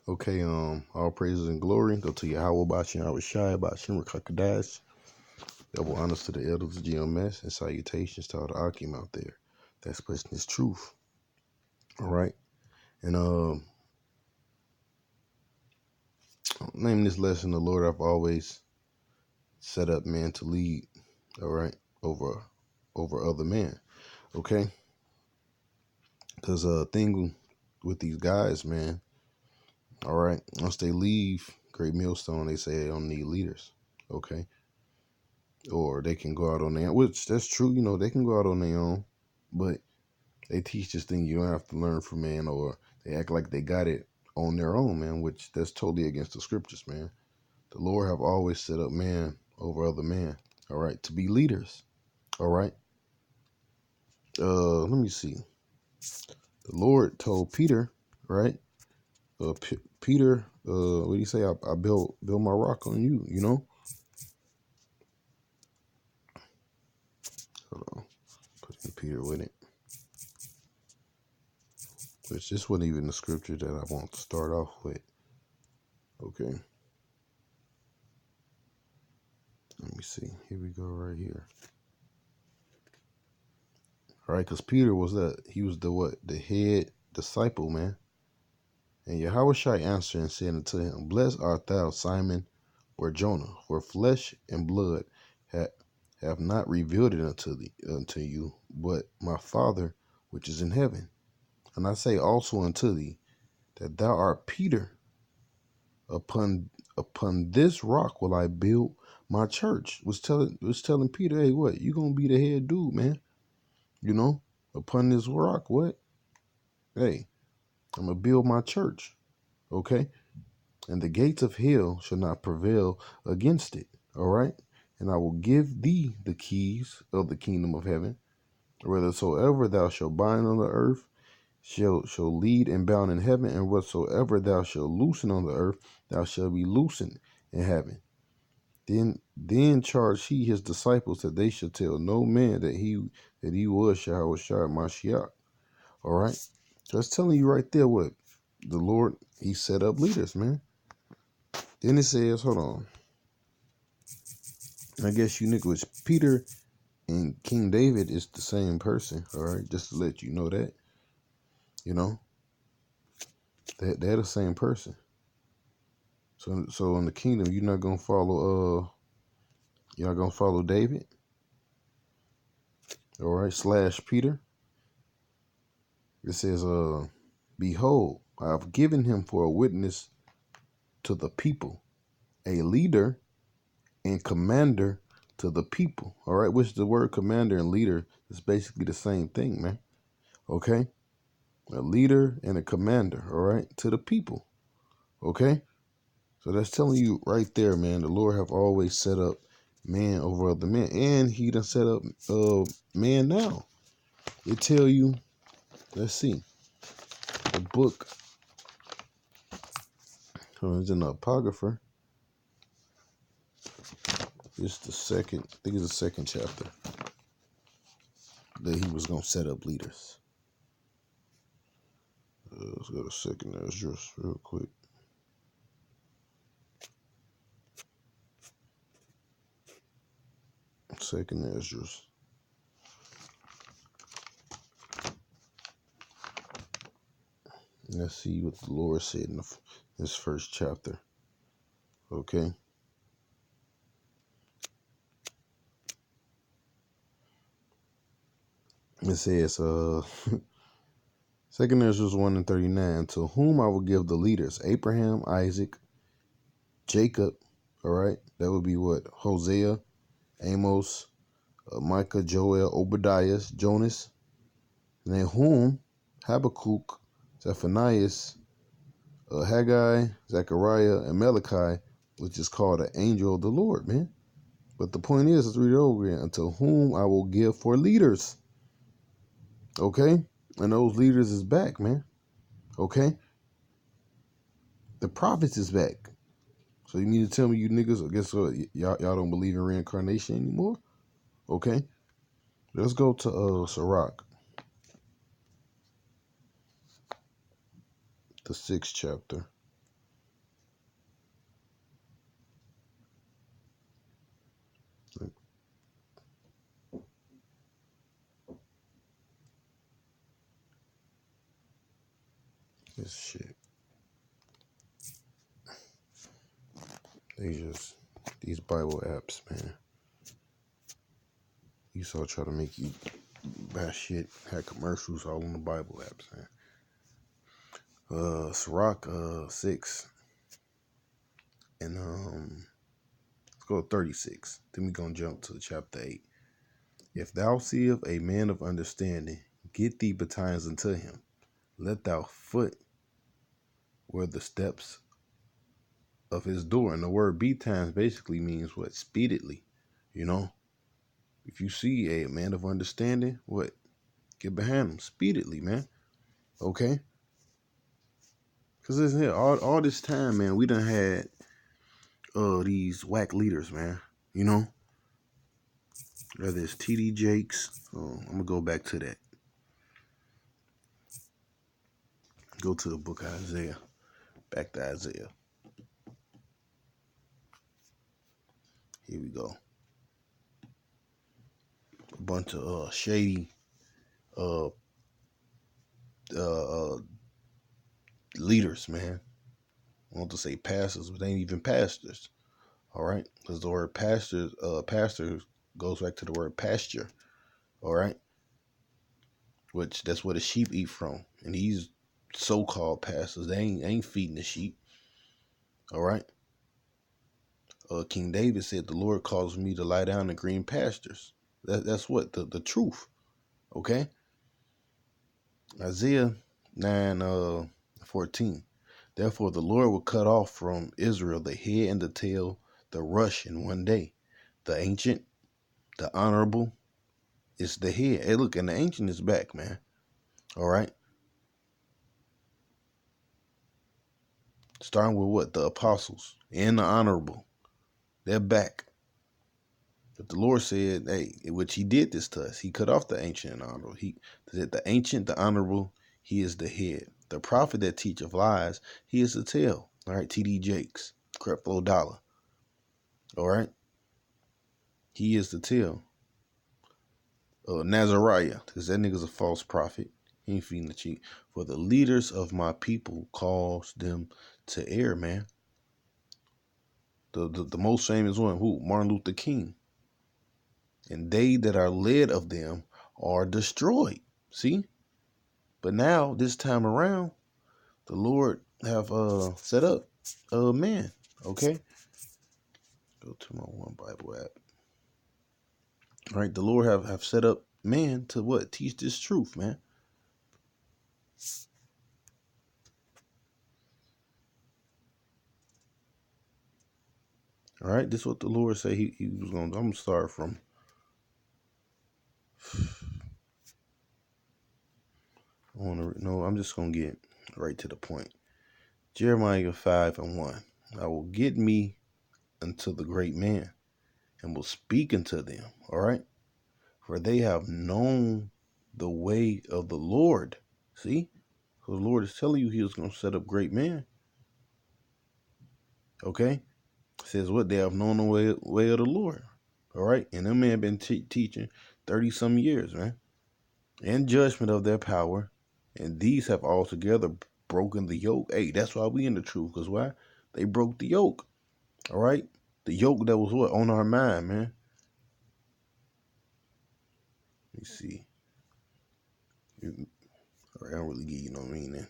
Okay, all praises and glory go to Yahweh Bashim Awashai Bashim Rakakadash. Double honors to the elders of GMS and salutations to all the Akim out there that's pushing this truth. All right. And name this lesson, the Lord I've always set up man to lead, all right, over other men. Okay? Because thing with these guys, man, all right, once they leave Great Millstone, they say they don't need leaders. Okay. Or they can go out on their own, which that's true, they can go out on their own, but they teach this thing you don't have to learn from man, or they act like they got it on their own, man, which that's totally against the scriptures, man. The Lord have always set up man over other man, all right, to be leaders, all right. Let me see. The Lord told Peter, right? Peter, what do you say? I build my rock on you, Hold on, put in Peter with it. Which this wasn't even the scripture that I want to start off with. Okay. Let me see. Here we go right here. All right, because Peter was he was the head disciple, man. And Yahushua answered and said unto him, Blessed art thou, Simon, or Jonah, for flesh and blood have not revealed it unto you, but my Father which is in heaven. And I say also unto thee, that thou art Peter. Upon this rock will I build my church. Was telling Peter, hey, what? You gonna be the head dude, man. Upon this rock, what? Hey, I'm gonna build my church. Okay? And the gates of hell shall not prevail against it. All right? And I will give thee the keys of the kingdom of heaven. Whethersoever thou shalt bind on the earth shall lead and bound in heaven, and whatsoever thou shalt loosen on the earth, thou shalt be loosened in heaven. Then charged he his disciples that they should tell no man that he was Yahushua Mashiach. All right? So that's telling you right there what the Lord, he set up leaders, man. Then it says, hold on. I guess you niggas, Peter and King David is the same person, all right? Just to let you know that, they're the same person. So in the kingdom, you're not gonna follow David, all right? / Peter. It says, behold, I have given him for a witness to the people, a leader and commander to the people. All right, which the word commander and leader is basically the same thing, man. Okay, a leader and a commander. All right, to the people. Okay, so that's telling you right there, man. The Lord have always set up man over other men, and He done set up man now. It tell you. Let's see, the book. It's in the Apocrypha. It's the second. I think it's the second chapter that He was gonna set up leaders. Let's go to second Esdras real quick. Second Esdras. Let's see what the Lord said in this first chapter. Okay. It says, Second Esdras 1:39, to whom I will give the leaders, Abraham, Isaac, Jacob, all right? That would be what? Hosea, Amos, Micah, Joel, Obadiah, Jonas, Nahum, Habakkuk, Zephaniah, Haggai, Zechariah, and Malachi, which is called an angel of the Lord, man. But the point is, let's read it over again. Unto whom I will give for leaders. Okay? And those leaders is back, man. Okay? The prophets is back. So you mean to tell me you niggas, I guess y'all don't believe in reincarnation anymore? Okay? Let's go to Sirach. The 6th chapter. This shit. These Bible apps, man. Esau try to make you buy shit, had commercials all on the Bible apps, man. Sirach 6 and let's go 36. Then we gonna jump to chapter 8. If thou seest a man of understanding, get thee betimes unto him. Let thou foot where the steps of his door. And the word betimes basically means what? Speedily. You know? If you see a man of understanding, what? Get behind him speedily, man. Okay? Because listen here, all this time, man, we done had these whack leaders, man. You know? Whether it's T.D. Jakes. I'm going to go back to that. Go to the book of Isaiah. Back to Isaiah. Here we go. A bunch of shady uh leaders, man. I want to say pastors, but they ain't even pastors. All right, because the word pastor goes back to the word pasture. All right, which that's where the sheep eat from, and these so-called pastors, they ain't feeding the sheep. All right. King David said, "The Lord calls me to lie down in green pastures." That's what the truth. Okay. Isaiah 9:14. Therefore the Lord will cut off from Israel the head and the tail, the rush in one day. The ancient, the honorable, is the head. Hey, look, and the ancient is back, man. All right. Starting with what? The apostles and the honorable. They're back. But the Lord said, hey, which he did this to us. He cut off the ancient and honorable. He said the ancient, the honorable, he is the head. The prophet that teacheth lies, he is the tail. All right, T.D. Jakes, Creflo Dollar. All right. He is the tail. Nazariah, because that nigga's a false prophet. He ain't feeding the cheek. For the leaders of my people cause them to err, man. The most famous one, who? Martin Luther King. And they that are led of them are destroyed. See? But now, this time around, the Lord have set up a man. Okay? Go to my One Bible app. All right, the Lord have set up man to what? Teach this truth, man. All right, this is what the Lord said he was going to. I'm going to start from. I'm just going to get right to the point. Jeremiah 5:1. I will get me unto the great man and will speak unto them. All right. For they have known the way of the Lord. See? So the Lord is telling you he was going to set up great men. Okay. It says what? They have known the way of the Lord. All right. And them men been teaching 30 some years, man. In judgment of their power. And these have altogether broken the yoke. Hey, that's why we in the truth. Because why? They broke the yoke. All right. The yoke that was what? On our mind, man. Let me see. All right, I don't really give you no meaning.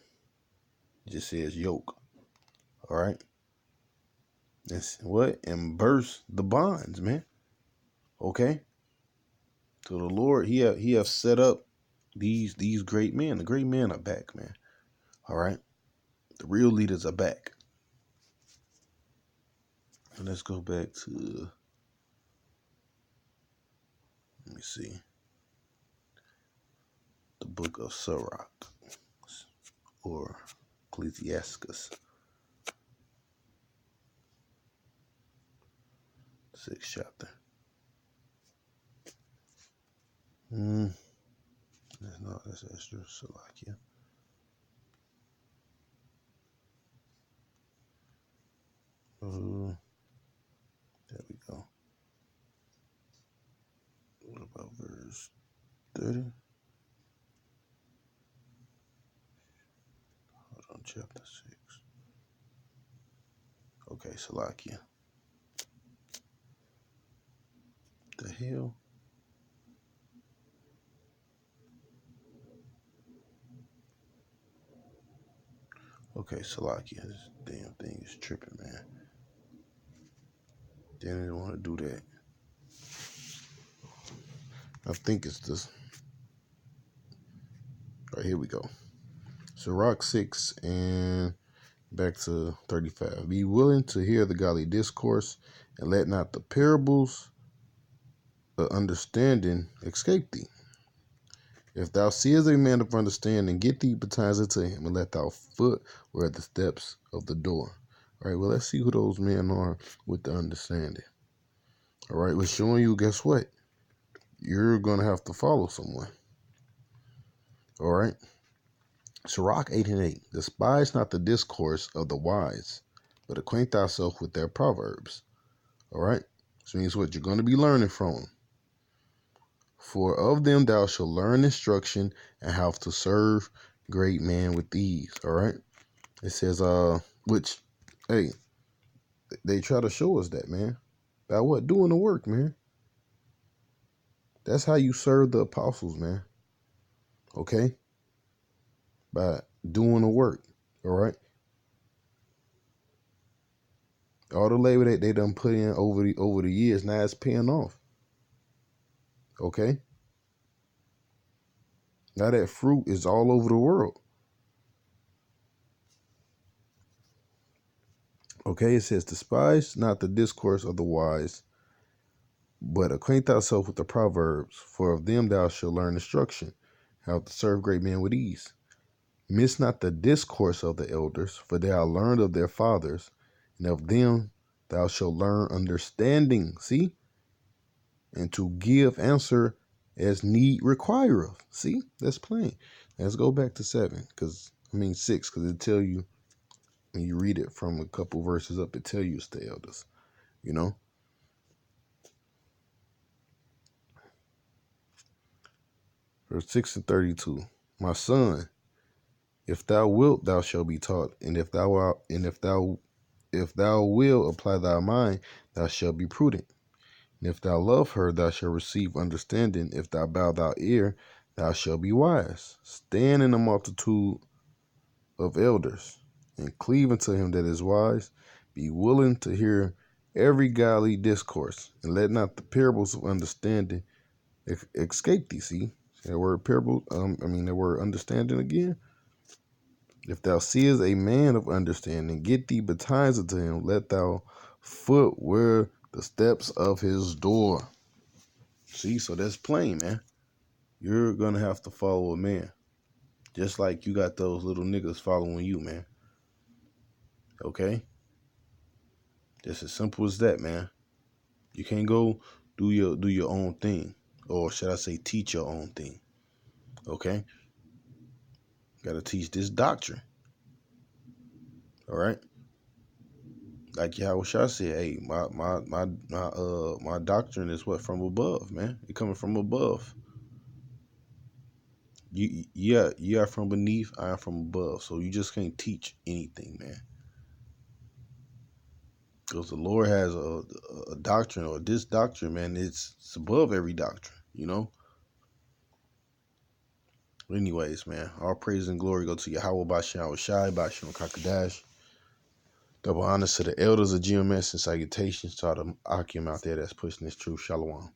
It just says yoke. All right. That's what? And burst the bonds, man. Okay. So the Lord, he have set up these great men. The great men are back, man. All right. The real leaders are back. And let's go back to, let me see, the book of Sirach or Ecclesiasticus, 6th chapter. That's Esther, Salakia. There we go. What about verse 30? Hold on, chapter 6. Okay, Salakia. The hell? Okay, Salakia. This damn thing is tripping, man. They didn't want to do that. I think it's this. All right, here we go. Sirach 6 and back to 35. Be willing to hear the godly discourse, and let not the parables of understanding escape thee. If thou seest a man of understanding, get thee betimes unto him, and let thy foot wear the steps of the door. All right, well, let's see who those men are with the understanding. All right, we're showing you, guess what? You're going to have to follow someone. All right. Sirach 8 and 8. Despise not the discourse of the wise, but acquaint thyself with their proverbs. All right. This means what? You're going to be learning from them. For of them thou shalt learn instruction, and how to serve great men with ease. All right. It says, which, hey, they try to show us that, man. By what? Doing the work, man. That's how you serve the apostles, man. Okay? By doing the work. All right? All the labor that they done put in over the years, now it's paying off. Okay? Now that fruit is all over the world. Okay, it says, despise not the discourse of the wise, but acquaint thyself with the proverbs, for of them thou shalt learn instruction, how to serve great men with ease. Miss not the discourse of the elders, for they are learned of their fathers, and of them thou shalt learn understanding. See? And to give answer as need requireth. See? That's plain. Let's go back to 6, because it tell you, when you read it from a couple verses up, it tell you it's the elders. You know? Verse 6 and 32. My son, if thou wilt, thou shalt be taught, and if thou wilt apply thy mind, thou shalt be prudent. And if thou love her, thou shalt receive understanding. If thou bow thy ear, thou shalt be wise. Stand in the multitude of elders, and cleave unto him that is wise. Be willing to hear every godly discourse, and let not the parables of understanding escape thee. See that word parable? That word understanding again. If thou seest a man of understanding, get thee betimes unto him. Let thou foot wear the steps of his door. See, so that's plain, man. You're gonna have to follow a man, just like you got those little niggas following you, man. Okay, just as simple as that, man. You can't go do your own thing, or should I say, teach your own thing. Okay, gotta teach this doctrine. All right. Like Yahushua said, hey, my doctrine is what? From above, man. It coming from above. You are from beneath, I am from above. So you just can't teach anything, man. Because the Lord has a doctrine, or this doctrine, man, it's above every doctrine, you know? Anyways, man, all praise and glory go to Yahweh Bashan Shai, Bashan Kakadash. Double honors to the elders of GMS, and salutations to all the Akim out there that's pushing this truth. Shalom.